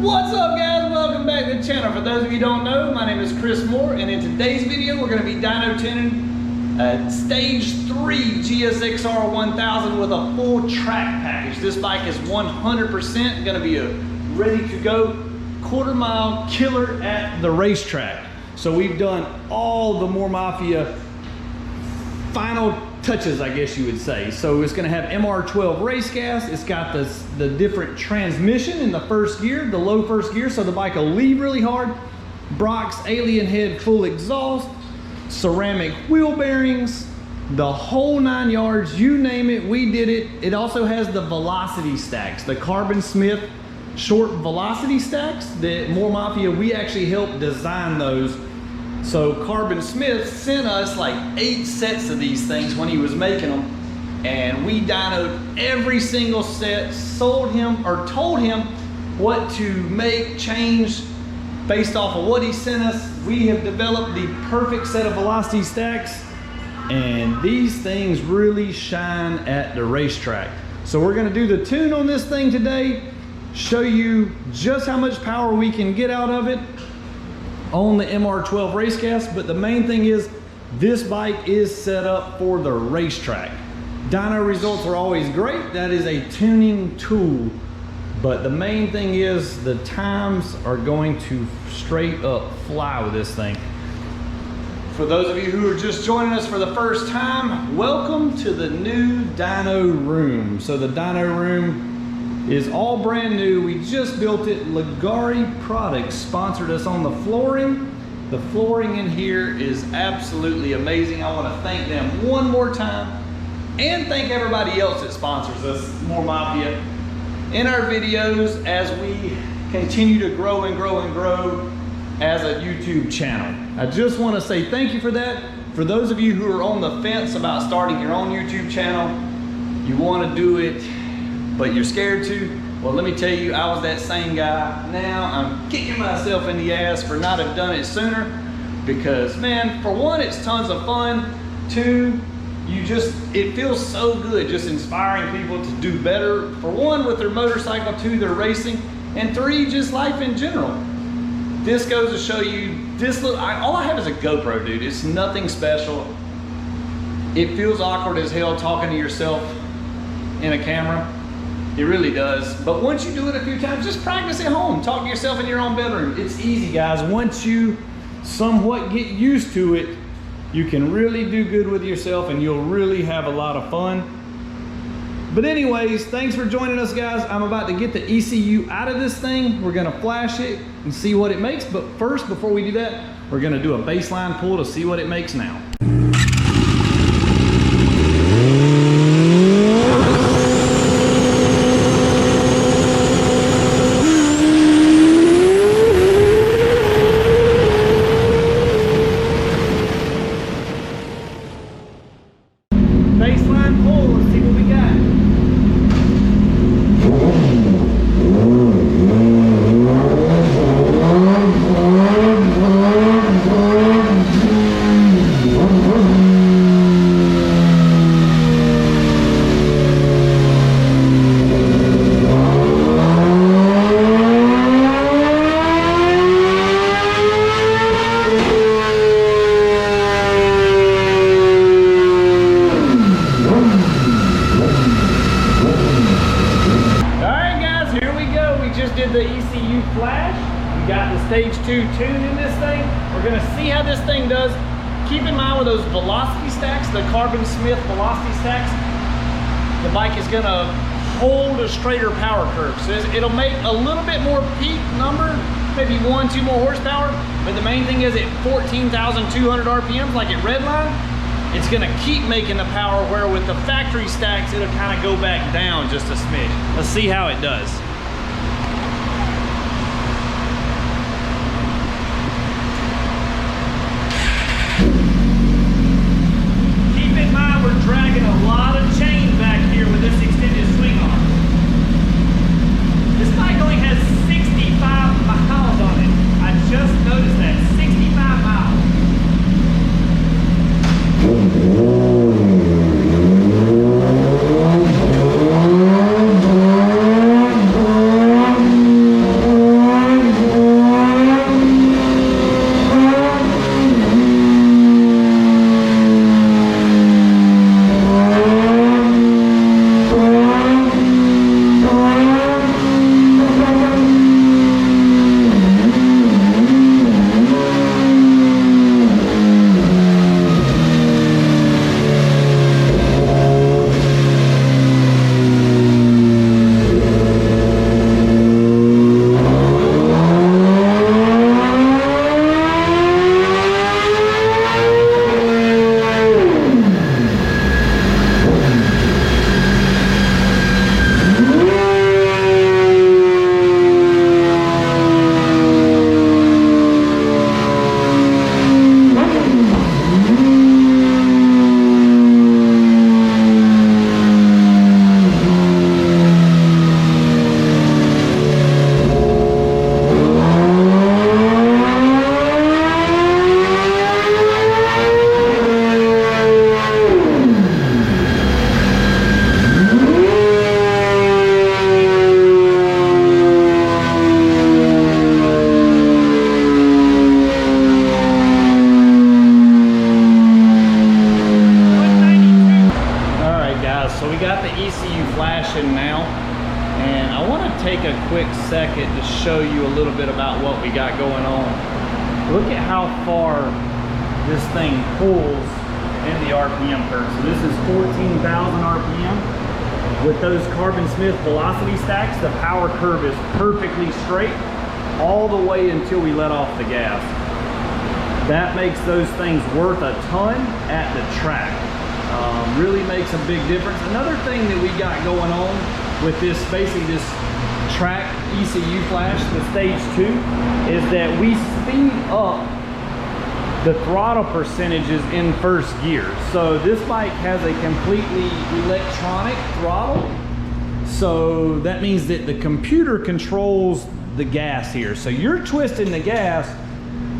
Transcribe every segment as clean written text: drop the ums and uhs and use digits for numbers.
What's up, guys? Welcome back to the channel. For those of you who don't know, my name is Chris Moore, and in today's video we're going to be dyno tuning a Stage 3 GSXR 1000 with a full track package. This bike is 100% going to be a ready to go quarter-mile killer at the racetrack. So we've done all the More Mafia final touches, I guess you would say. So it's going to have MR12 race gas. It's got the different transmission in the first gear, the low first gear, so the bike will leave really hard. Brock's alien head full exhaust, ceramic wheel bearings, the whole 9 yards, you name it, we did it. It also has the velocity stacks, the Carbon Smith short velocity stacks that More Mafia, we actually helped design those. So Carbon Smith sent us like 8 sets of these things when he was making them, and we dynoed every single set, sold him or told him what to make, change based off of what he sent us. We have developed the perfect set of velocity stacks, and these things really shine at the racetrack. So we're gonna do the tune on this thing today, show you just how much power we can get out of it on the MR12 race gas, but the main thing is this bike is set up for the racetrack. Dyno results are always great. That is a tuning tool, but the main thing is the times are going to straight up fly with this thing. For those of you who are just joining us for the first time, welcome to the new dyno room. So the dyno room is all brand new. We just built it. Ligari Products sponsored us on the flooring. The flooring in here is absolutely amazing. I want to thank them one more time, and thank everybody else that sponsors us, More Mafia, in our videos as we continue to grow and grow and grow as a YouTube channel. I just want to say thank you for that. For those of you who are on the fence about starting your own YouTube channel, you want to do it but you're scared to, well, let me tell you, I was that same guy. Now I'm kicking myself in the ass for not have done it sooner, because man, for one, it's tons of fun. Two, it feels so good just inspiring people to do better. For one, with their motorcycle, two, their racing, and three, just life in general. This goes to show you, all I have is a GoPro, dude. It's nothing special. It feels awkward as hell talking to yourself in a camera. It really does. But once you do it a few times, just practice at home. Talk to yourself in your own bedroom. It's easy, guys. Once you somewhat get used to it, you can really do good with yourself and you'll really have a lot of fun. But anyways, thanks for joining us, guys. I'm about to get the ECU out of this thing. We're gonna flash it and see what it makes. But first, before we do that, we're gonna do a baseline pull to see what it makes now. Baseline pull, let's see what we got. Did the ECU Flashed. We got the Stage 2 tune in this thing. We're gonna see how this thing does. Keep in mind with those velocity stacks, the Carbon Smith velocity stacks, the bike is gonna hold a straighter power curve. So it'll make a little bit more peak number, maybe 1-2 more horsepower, but the main thing is at 14,200 RPMs, like at Redline, it's gonna keep making the power, where with the factory stacks, it'll kind of go back down just a smidge. Let's see how it does. We're dragging a lot of chain back here with this extended swing arm. This bike only has 65 miles on it. I just noticed that, 65 miles. second to show you a little bit about what we got going on. Look at how far this thing pulls in the RPM curve. So this is 14,000 RPM. With those Carbon Smith velocity stacks, the power curve is perfectly straight all the way until we let off the gas. That makes those things worth a ton at the track. Really makes a big difference. Another thing that we got going on with this, basically this track ECU Flash, the stage 2, is that we speed up the throttle percentages in first gear. So this bike has a completely electronic throttle. So that means that the computer controls the gas here. So you're twisting the gas,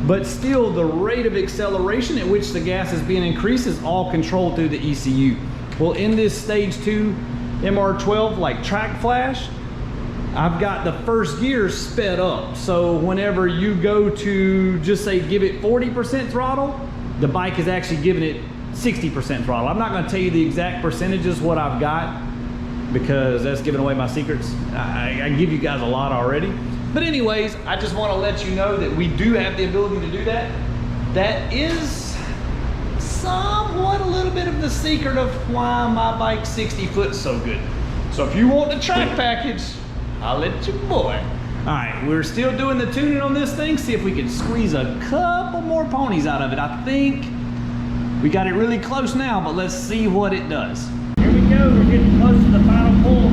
but still the rate of acceleration at which the gas is being increased is all controlled through the ECU. Well, in this stage 2 MR12 like track flash, I've got the first gear sped up. So whenever you go to just say give it 40% throttle, the bike is actually giving it 60% throttle. I'm not gonna tell you the exact percentages what I've got because that's giving away my secrets. I give you guys a lot already. But anyways, I just want to let you know that we do have the ability to do that. That is somewhat a little bit of the secret of why my bike 60 foot's so good. So if you want the track package, I'll let you boy. All right, we're still doing the tuning on this thing. See if we can squeeze a couple more ponies out of it. I think we got it really close now, but let's see what it does. Here we go, we're getting close to the final pull.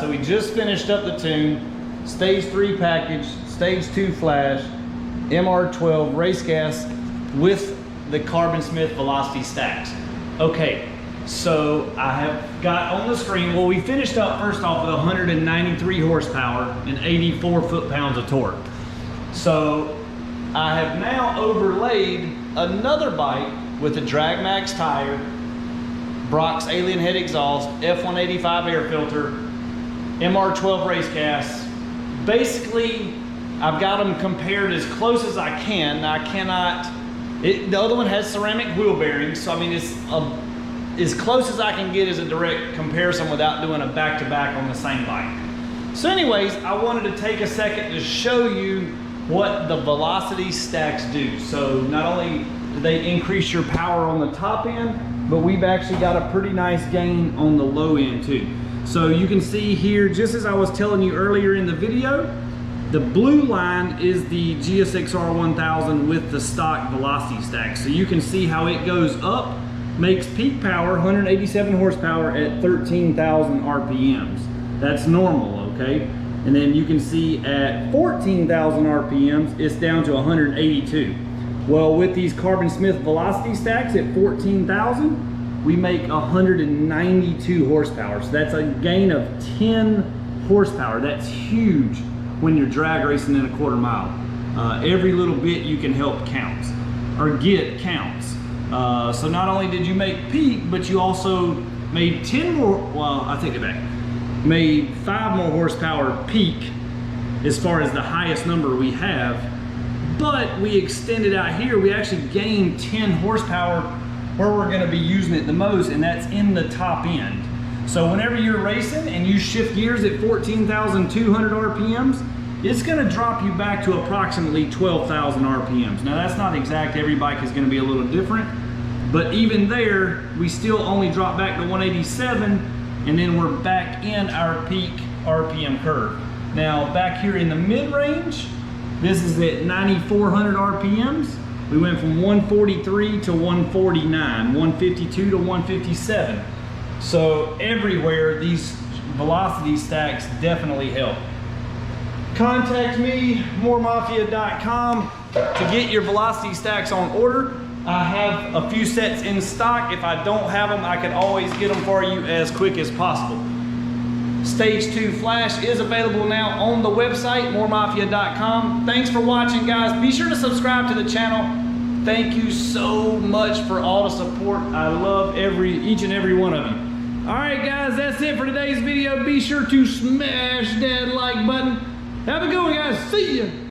So we just finished up the tune, stage 3 package, stage 2 flash, MR12 race gas with the Carbon Smith velocity stacks. Okay, so I have got on the screen, well, we finished up first off with 193 horsepower and 84 foot-pounds of torque. So I have now overlaid another bike with a Drag Max tire, Brock's Alien Head exhaust, F185 air filter, MR12 race gas. Basically, I've got them compared as close as I can. I cannot, the other one has ceramic wheel bearings, so I mean, it's as close as I can get as a direct comparison without doing a back-to-back on the same bike. So anyways, I wanted to take a second to show you what the velocity stacks do. So not only do they increase your power on the top end, but we've actually got a pretty nice gain on the low end too. So you can see here, just as I was telling you earlier in the video, the blue line is the GSXR 1000 with the stock velocity stack. So you can see how it goes up, makes peak power, 187 horsepower at 13,000 RPMs. That's normal, okay? And then you can see at 14,000 RPMs, it's down to 182. Well, with these Carbon Smith velocity stacks at 14,000, we make 192 horsepower. So that's a gain of 10 horsepower. That's huge when you're drag racing in a quarter mile. Every little bit you can help counts, or get counts. So not only did you make peak, but you also made 10 more, well, I take it back, made 5 more horsepower peak as far as the highest number we have, but we extended out here, we actually gained 10 horsepower where we're gonna be using it the most, and that's in the top end. So whenever you're racing and you shift gears at 14,200 RPMs, it's gonna drop you back to approximately 12,000 RPMs. Now that's not exact, every bike is gonna be a little different, but even there, we still only drop back to 187, and then we're back in our peak RPM curve. Now back here in the mid-range, this is at 9,400 RPMs. We went from 143 to 149, 152 to 157. So everywhere, these velocity stacks definitely help. contact me, moremafia.com, to get your velocity stacks on order. I have a few sets in stock. If I don't have them, I can always get them for you as quick as possible. Stage 2 Flash is available now on the website, moremafia.com. Thanks for watching, guys. Be sure to subscribe to the channel. Thank you so much for all the support. I love each and every one of you. All right, guys, that's it for today's video. Be sure to smash that like button. Have a good one, guys. See ya.